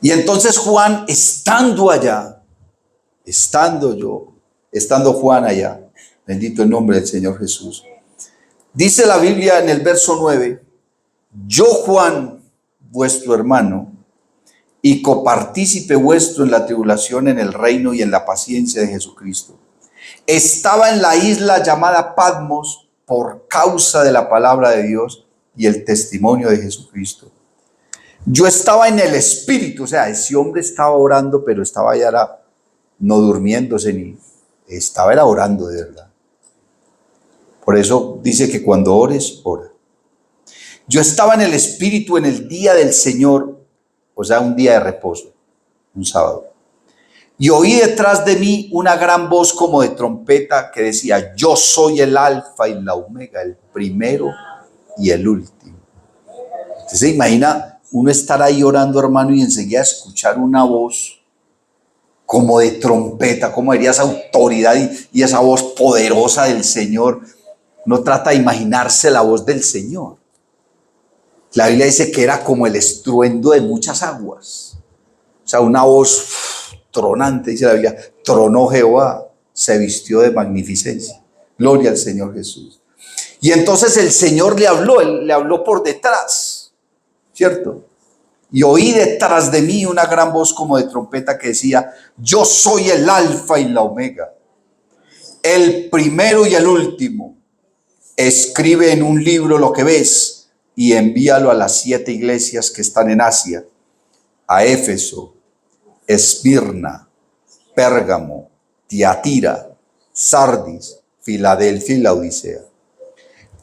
Y entonces Juan, estando allá, estando Juan allá, bendito el nombre del Señor Jesús. Dice la Biblia en el verso 9, yo Juan, vuestro hermano, y copartícipe vuestro en la tribulación, en el reino y en la paciencia de Jesucristo, estaba en la isla llamada Patmos por causa de la palabra de Dios y el testimonio de Jesucristo. Yo estaba en el Espíritu, o sea, ese hombre estaba orando, pero estaba ya no durmiéndose ni estaba era orando de verdad. Por eso dice que cuando ores, ora. Yo estaba en el Espíritu en el día del Señor, o sea, un día de reposo, un sábado. Y oí detrás de mí una gran voz como de trompeta que decía, yo soy el alfa y la omega, el primero y el último. Usted se imagina uno estar ahí orando, hermano, y enseguida escuchar una voz como de trompeta, como diría esa autoridad y esa voz poderosa del Señor. No trata de imaginarse la voz del Señor. La Biblia dice que era como el estruendo de muchas aguas. O sea, una voz tronante, dice la Biblia, tronó Jehová, se vistió de magnificencia. Gloria al Señor Jesús. Y entonces el Señor le habló por detrás, ¿cierto? Y oí detrás de mí una gran voz como de trompeta que decía, yo soy el alfa y la omega, el primero y el último. Escribe en un libro lo que ves y envíalo a las 7 iglesias que están en Asia, a Éfeso, Esmirna, Pérgamo, Tiatira, Sardis, Filadelfia y Laodicea.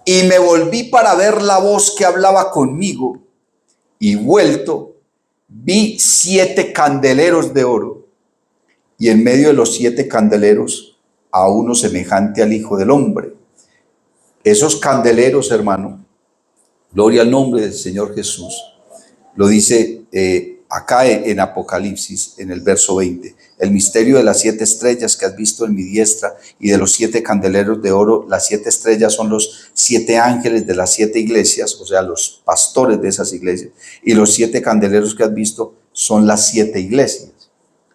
Y me volví para ver la voz que hablaba conmigo, y vuelto, vi 7 candeleros de oro, y en medio de los 7 candeleros a uno semejante al Hijo del Hombre. Esos candeleros, hermano, gloria al nombre del Señor Jesús, lo dice acá en Apocalipsis, en el verso 20, el misterio de las 7 estrellas que has visto en mi diestra y de los 7 candeleros de oro. Las 7 estrellas son los 7 ángeles de las 7 iglesias, o sea, los pastores de esas iglesias, y los 7 candeleros que has visto son las 7 iglesias.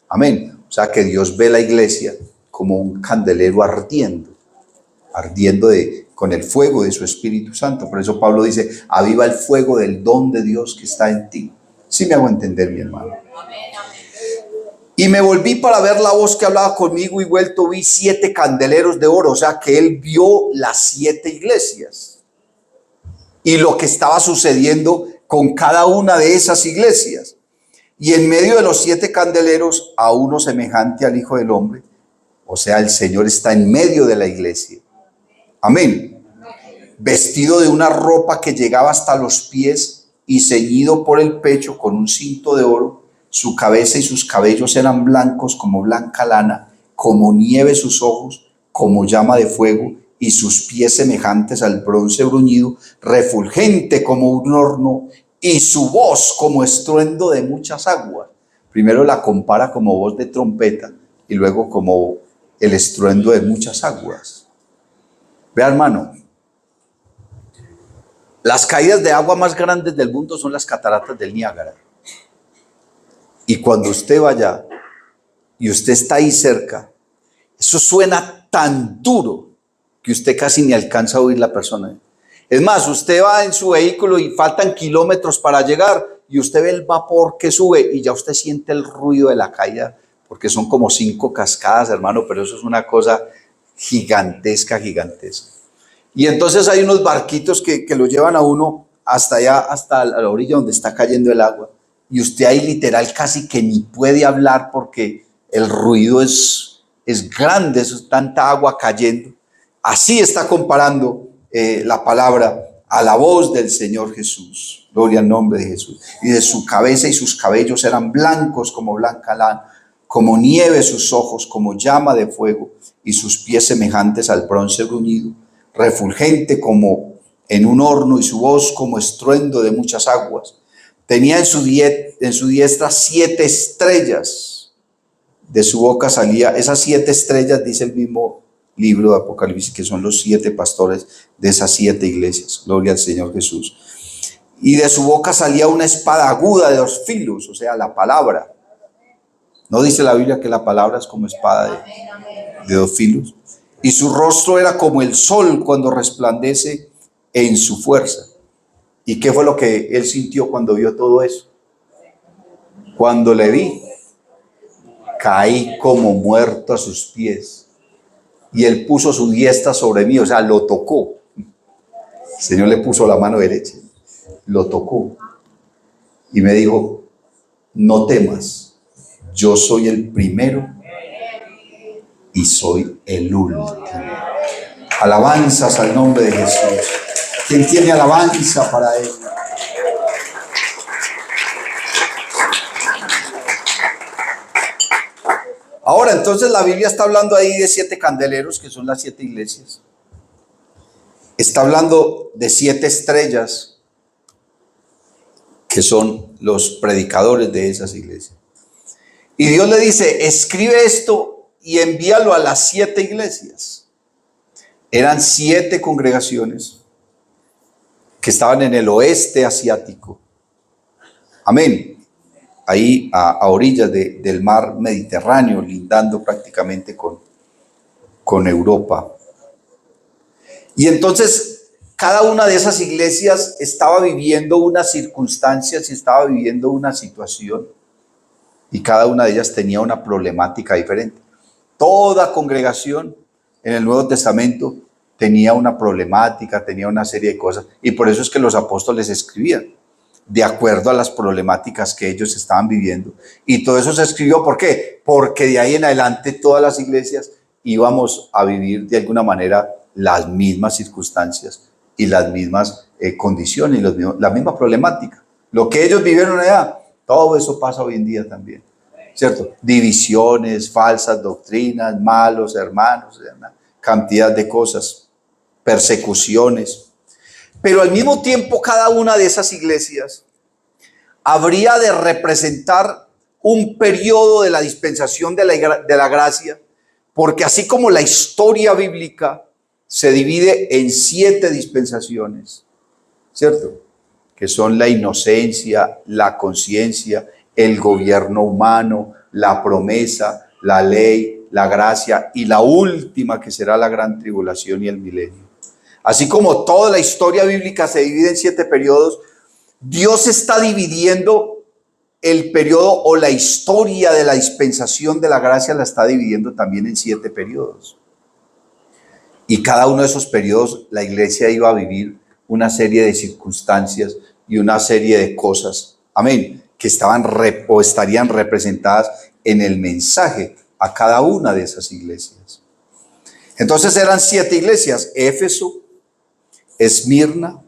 Amén. O sea, que Dios ve la iglesia como un candelero ardiendo con el fuego de su Espíritu Santo. Por eso Pablo dice, aviva el fuego del don de Dios que está en ti. Sí me hago entender, mi hermano. Y me volví para ver la voz que hablaba conmigo, y vuelto vi 7 candeleros de oro. O sea, que él vio las 7 iglesias y lo que estaba sucediendo con cada una de esas iglesias. Y en medio de los 7 candeleros a uno semejante al Hijo del Hombre. O sea, el Señor está en medio de la iglesia. Amén. Vestido de una ropa que llegaba hasta los pies y ceñido por el pecho con un cinto de oro. Su cabeza y sus cabellos eran blancos como blanca lana, como nieve sus ojos, como llama de fuego, y sus pies semejantes al bronce bruñido, refulgente como un horno, y su voz como estruendo de muchas aguas. Primero la compara como voz de trompeta y luego como el estruendo de muchas aguas. Vea, hermano, las caídas de agua más grandes del mundo son las cataratas del Niágara. Y cuando usted vaya y usted está ahí cerca, eso suena tan duro que usted casi ni alcanza a oír la persona. Es más, usted va en su vehículo y faltan kilómetros para llegar y usted ve el vapor que sube y ya usted siente el ruido de la caída, porque son como 5 cascadas, hermano, pero eso es una cosa gigantesca, gigantesca. Y entonces hay unos barquitos que lo llevan a uno hasta allá, hasta la orilla donde está cayendo el agua. Y usted ahí literal casi que ni puede hablar porque el ruido es grande, es tanta agua cayendo. Así está comparando la palabra a la voz del Señor Jesús. Gloria al nombre de Jesús. Y de su cabeza y sus cabellos eran blancos como blanca lana, como nieve sus ojos, como llama de fuego, y sus pies semejantes al bronce bruñido, refulgente como en un horno, y su voz como estruendo de muchas aguas. Tenía en su diestra 7 estrellas. De su boca salía, esas 7 estrellas, dice el mismo libro de Apocalipsis, que son los 7 pastores de esas 7 iglesias. Gloria al Señor Jesús. Y de su boca salía una espada aguda de 2 filos, o sea, la palabra. ¿No dice la Biblia que la palabra es como espada de dos filos? Y su rostro era como el sol cuando resplandece en su fuerza. ¿Y qué fue lo que él sintió cuando vio todo eso? Cuando le vi, caí como muerto a sus pies. Y él puso su diestra sobre mí, o sea, lo tocó. El Señor le puso la mano derecha, lo tocó. Y me dijo, no temas, yo soy el primero y soy el último. Alabanzas al nombre de Jesús. ¿Quién tiene alabanza para él? Ahora, entonces la Biblia está hablando ahí de 7 candeleros, que son las 7 iglesias. Está hablando de 7 estrellas, que son los predicadores de esas iglesias. Y Dios le dice, escribe esto y envíalo a las 7 iglesias. Eran 7 congregaciones que estaban en el oeste asiático. Amén. Ahí a orillas del mar Mediterráneo, lindando prácticamente con Europa. Y entonces cada una de esas iglesias estaba viviendo unas circunstancias y estaba viviendo una situación. Y cada una de ellas tenía una problemática diferente. Toda congregación en el Nuevo Testamento tenía una problemática, tenía una serie de cosas. Y por eso es que los apóstoles escribían de acuerdo a las problemáticas que ellos estaban viviendo. Y todo eso se escribió, ¿por qué? Porque de ahí en adelante todas las iglesias íbamos a vivir de alguna manera las mismas circunstancias y las mismas condiciones, y la misma problemática. Lo que ellos vivieron allá, todo eso pasa hoy en día también, ¿cierto? Divisiones, falsas doctrinas, malos hermanos, una cantidad de cosas, persecuciones. Pero al mismo tiempo, cada una de esas iglesias habría de representar un periodo de la dispensación de la gracia, porque así como la historia bíblica se divide en 7 dispensaciones, ¿cierto? Que son la inocencia, la conciencia, el gobierno humano, la promesa, la ley, la gracia y la última que será la gran tribulación y el milenio. Así como toda la historia bíblica se divide en 7 periodos, Dios está dividiendo el periodo o la historia de la dispensación de la gracia, la está dividiendo también en 7 periodos. Y cada uno de esos periodos la iglesia iba a vivir una serie de circunstancias y una serie de cosas, amén, que estaban o estarían representadas en el mensaje a cada una de esas iglesias. Entonces eran 7 iglesias: Éfeso, Esmirna,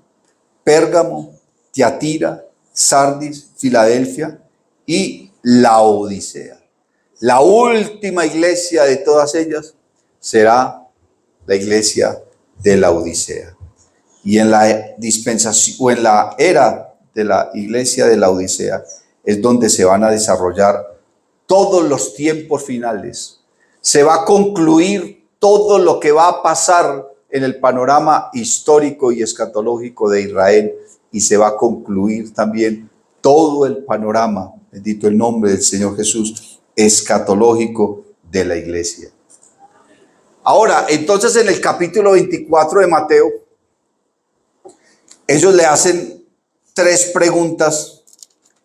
Pérgamo, Tiatira, Sardis, Filadelfia y Laodicea. La última iglesia de todas ellas será la iglesia de Laodicea. Y en la dispensación o en la era de la iglesia de Laodicea es donde se van a desarrollar todos los tiempos finales. Se va a concluir todo lo que va a pasar en el panorama histórico y escatológico de Israel, y se va a concluir también todo el panorama, bendito el nombre del Señor Jesús, escatológico de la iglesia. Ahora, entonces en el capítulo 24 de Mateo, ellos le hacen 3 preguntas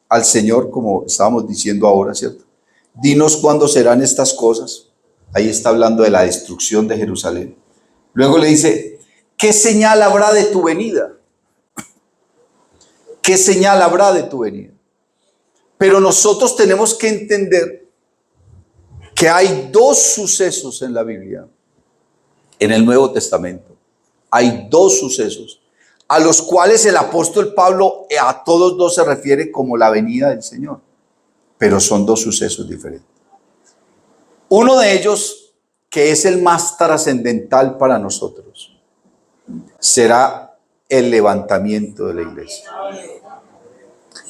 al Señor, como estábamos diciendo ahora, ¿cierto? Dinos cuándo serán estas cosas. Ahí está hablando de la destrucción de Jerusalén. Luego le dice, ¿qué señal habrá de tu venida? ¿Qué señal habrá de tu venida? Pero nosotros tenemos que entender que hay 2 sucesos en la Biblia, en el Nuevo Testamento. Hay 2 sucesos a los cuales el apóstol Pablo a todos 2 se refiere como la venida del Señor, pero son 2 sucesos diferentes. Uno de ellos, que es el más trascendental para nosotros, será el levantamiento de la iglesia.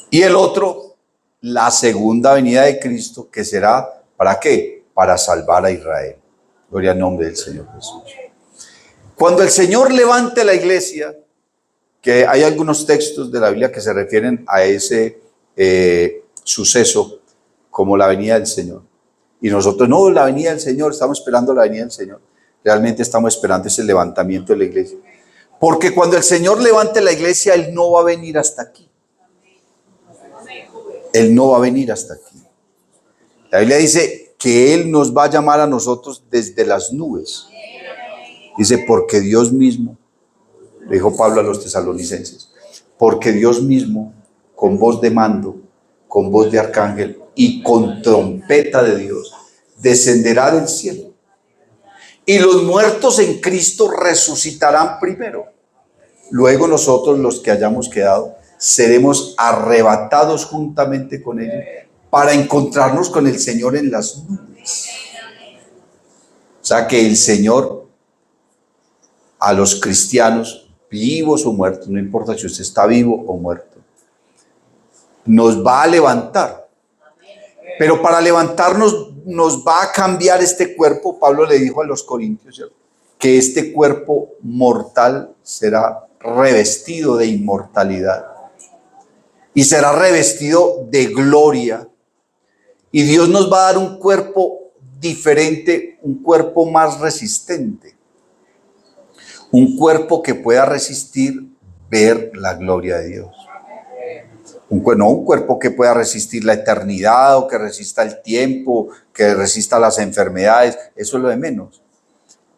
Y el otro, la segunda venida de Cristo, que será, ¿para qué? Para salvar a Israel. Gloria al nombre del Señor Jesús. Cuando el Señor levante la iglesia, que hay algunos textos de la Biblia que se refieren a ese suceso como la venida del Señor. Y nosotros, no, la venida del Señor, estamos esperando la venida del Señor. Realmente estamos esperando ese levantamiento de la iglesia. Porque cuando el Señor levante la iglesia, Él no va a venir hasta aquí. Él no va a venir hasta aquí. La Biblia dice que Él nos va a llamar a nosotros desde las nubes. Dice, porque Dios mismo, le dijo Pablo a los tesalonicenses, porque Dios mismo, con voz de mando, con voz de arcángel y con trompeta de Dios, descenderá del cielo. Y los muertos en Cristo resucitarán primero. Luego nosotros, los que hayamos quedado, seremos arrebatados juntamente con ellos para encontrarnos con el Señor en las nubes. O sea que el Señor a los cristianos, vivos o muertos, no importa si usted está vivo o muerto, nos va a levantar. Pero para levantarnos nos va a cambiar este cuerpo. Pablo le dijo a los corintios, ¿cierto?, que este cuerpo mortal será revestido de inmortalidad y será revestido de gloria. Y Dios nos va a dar un cuerpo diferente, un cuerpo más resistente, un cuerpo que pueda resistir ver la gloria de Dios. No un cuerpo que pueda resistir la eternidad o que resista el tiempo, que resista las enfermedades, eso es lo de menos.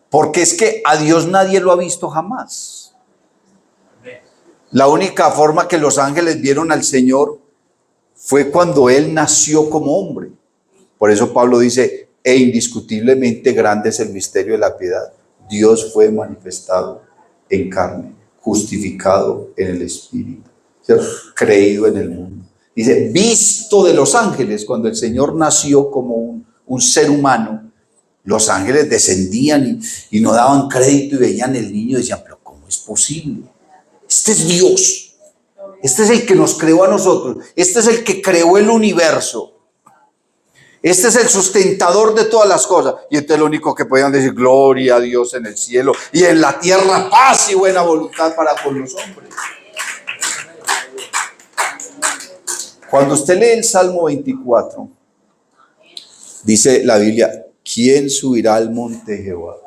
Porque es que a Dios nadie lo ha visto jamás. La única forma que los ángeles vieron al Señor fue cuando Él nació como hombre. Por eso Pablo dice, e indiscutiblemente grande es el misterio de la piedad. Dios fue manifestado en carne, justificado en el Espíritu, ¿cierto?, creído en el mundo. Dice, visto de los ángeles, cuando el Señor nació como un ser humano, los ángeles descendían y no daban crédito y veían el niño y decían, pero ¿cómo es posible? Este es Dios. Este es el que nos creó a nosotros. Este es el que creó el universo. Este es el sustentador de todas las cosas. Y entonces lo único que podían decir, gloria a Dios en el cielo y en la tierra paz y buena voluntad para con los hombres. Cuando usted lee el Salmo 24, dice la Biblia, ¿quién subirá al monte de Jehová?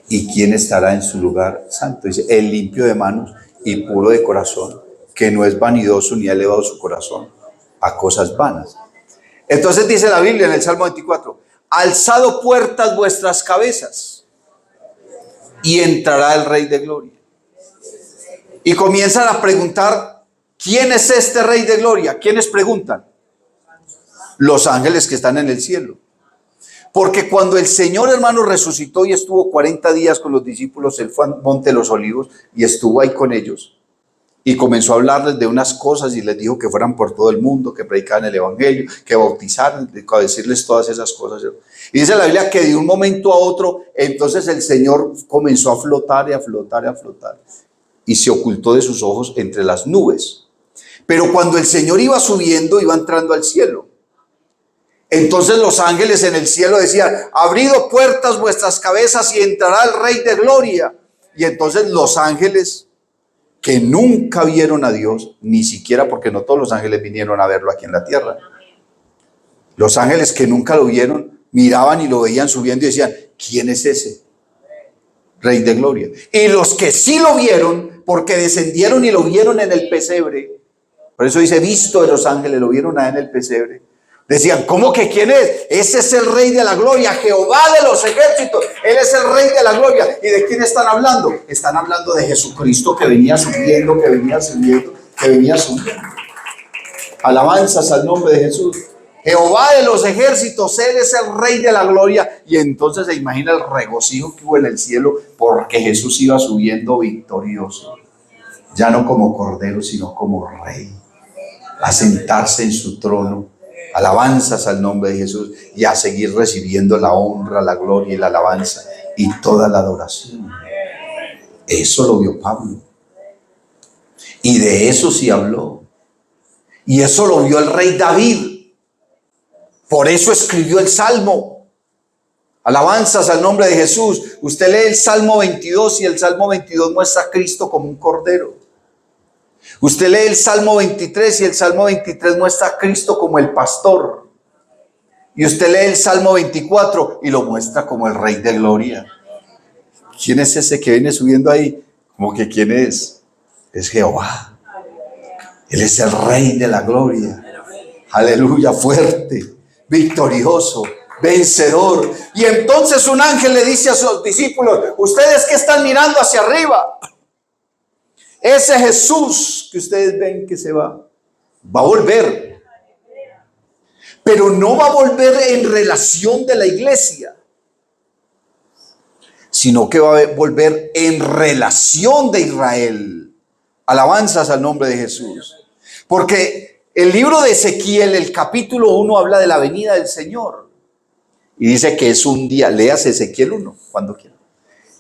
¿Y quién estará en su lugar santo? Dice, el limpio de manos y puro de corazón, que no es vanidoso ni ha elevado su corazón a cosas vanas. Entonces dice la Biblia en el Salmo 24, alzado puertas vuestras cabezas y entrará el Rey de Gloria. Y comienzan a preguntar, ¿quién es este Rey de Gloria? ¿Quiénes preguntan? Los ángeles que están en el cielo. Porque cuando el Señor, hermano, resucitó y estuvo 40 días con los discípulos, Él fue al Monte de los Olivos y estuvo ahí con ellos. Y comenzó a hablarles de unas cosas y les dijo que fueran por todo el mundo, que predicaran el evangelio, que bautizaran, a decirles todas esas cosas. Y dice la Biblia que de un momento a otro, entonces el Señor comenzó a flotar y a flotar y a flotar. Y se ocultó de sus ojos entre las nubes. Pero cuando el Señor iba subiendo, iba entrando al cielo. Entonces los ángeles en el cielo decían, abrido puertas vuestras cabezas y entrará el Rey de Gloria. Y entonces los ángeles que nunca vieron a Dios, ni siquiera, porque no todos los ángeles vinieron a verlo aquí en la tierra. Los ángeles que nunca lo vieron, miraban y lo veían subiendo y decían, ¿quién es ese Rey de Gloria? Y los que sí lo vieron, porque descendieron y lo vieron en el pesebre, por eso dice, visto de los ángeles, lo vieron ahí en el pesebre. Decían, ¿cómo que quién es? Ese es el Rey de la Gloria, Jehová de los ejércitos. Él es el Rey de la Gloria. ¿Y de quién están hablando? Están hablando de Jesucristo que venía subiendo, que venía subiendo, que venía subiendo. Alabanzas al nombre de Jesús. Jehová de los ejércitos, Él es el Rey de la Gloria. Y entonces se imagina el regocijo que hubo en el cielo porque Jesús iba subiendo victorioso. Ya no como cordero, sino como Rey. A sentarse en su trono. Alabanzas al nombre de Jesús y a seguir recibiendo la honra, la gloria y la alabanza y toda la adoración. Eso lo vio Pablo. Y de eso sí habló. Y eso lo vio el rey David. Por eso escribió el Salmo. Alabanzas al nombre de Jesús. Usted lee el Salmo 22 y el Salmo 22 muestra a Cristo como un cordero. Usted lee el Salmo 23 y el Salmo 23 muestra a Cristo como el pastor. Y usted lee el Salmo 24 y lo muestra como el Rey de Gloria. ¿Quién es ese que viene subiendo ahí? Como que ¿quién es? Es Jehová. Él es el Rey de la Gloria. Aleluya, fuerte, victorioso, vencedor. Y entonces un ángel le dice a sus discípulos: ustedes que están mirando hacia arriba, ese Jesús que ustedes ven que se va a volver. Pero no va a volver en relación de la iglesia, sino que va a volver en relación de Israel. Alabanzas al nombre de Jesús. Porque el libro de Ezequiel, el capítulo 1, habla de la venida del Señor. Y dice que es un día, leas Ezequiel 1 cuando quiera.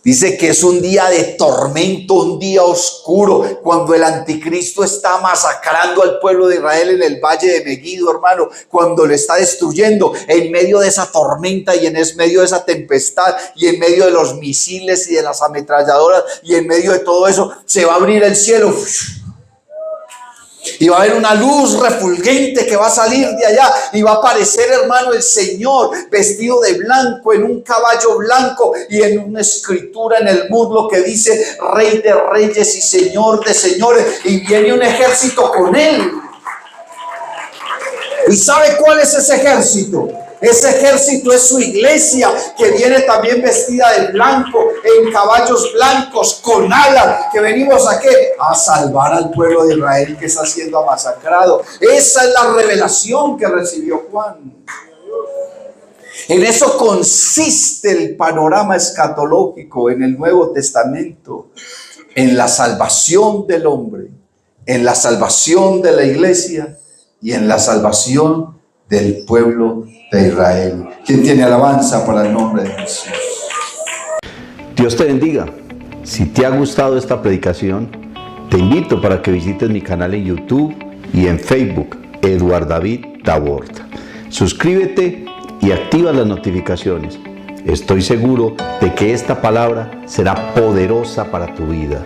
Dice que es un día de tormento, un día oscuro, cuando el anticristo está masacrando al pueblo de Israel en el valle de Megiddo, hermano, cuando lo está destruyendo en medio de esa tormenta y en medio de esa tempestad y en medio de los misiles y de las ametralladoras y en medio de todo eso, se va a abrir el cielo. Y va a haber una luz refulgente que va a salir de allá y va a aparecer, hermano, el Señor vestido de blanco en un caballo blanco y en una escritura en el muslo que dice Rey de Reyes y Señor de Señores, y viene un ejército con él. ¿Y sabe cuál es ese ejército? Ese ejército es su iglesia, que viene también vestida de blanco, en caballos blancos, con alas, que venimos a ¿qué? A salvar al pueblo de Israel que está siendo masacrado. Esa es la revelación que recibió Juan. En eso consiste el panorama escatológico en el Nuevo Testamento, en la salvación del hombre, en la salvación de la iglesia y en la salvación del pueblo de Israel. ¿Quién tiene alabanza para el nombre de Jesús? Dios te bendiga. Si te ha gustado esta predicación, te invito para que visites mi canal en YouTube y en Facebook, Eduard David Tabort. Suscríbete y activa las notificaciones. Estoy seguro de que esta palabra será poderosa para tu vida.